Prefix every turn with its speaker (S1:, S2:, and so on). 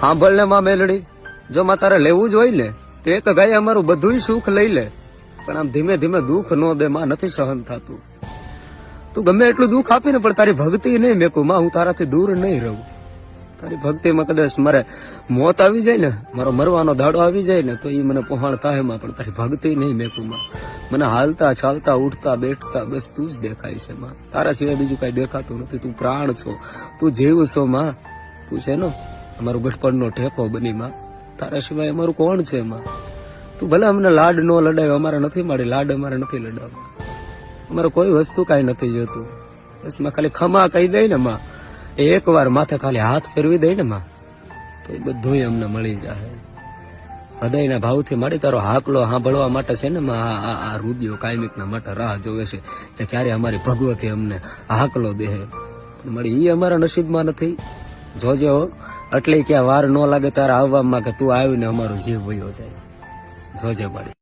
S1: સાંભળ ને માં મેલડી, જો માં તારે લેવું જ હોય ને તો એક ગાય અમારું બધું સુખ લઈ લે, પણ આમ ધીમે ધીમે દુઃખ ન દે માં, નથી સહન થતું. તું ગમે એટલું દુઃખ આપીને પણ તારી ભક્તિ નહીં મેકું માં, હું તારાથી દૂર નહીં રહું. તારી ભક્તિમાં કદાચ મારે મોત આવી જાય ને, મારો મરવાનો દાડો આવી જાય ને, તો એ મને પહોંચ થાય માં, પણ તારી ભક્તિ નહીં મેકું માં. મને હાલતા ચાલતા ઉઠતા બેઠતા બસ તું જ દેખાય છે માં, તારા સિવાય બીજું કઈ દેખાતું નથી. તું પ્રાણ છો, તું જીવ છો માં, તું છે ને અમારું ગઠપણનો ઠેકો બની માં, તારા સિવાય અમારું કોણ છે માં. તું ભલે અમને લાડ નો લડાવ્યો, અમારે નથી માડી લાડ, અમારે નથી લડાવવા, અમારે કોઈ વસ્તુ કાંઈ નથી જોતું. બસ માં ખાલી ખમા કહી દઈ ને માં, એક વાર માથે ખાલી હાથ ફેરવી દઈ ને માં, તો એ બધું અમને મળી જાય. હૃદયના ભાવથી મળી તારો હાકલો સાંભળવા માટે છે ને માં, આ રુદિયો કાયમિકના માટે રાહ જોવે છે કે ક્યારે અમારી ભગવતી અમને હાકલો દે. પણ મળી એ અમારા નસીબમાં નથી. જોજે હો, એટલે ક્યાં વાર ન લાગે તારે આવવામાં, કે તું આવીને અમારો જીવ વયો જાય. જોજે મળી.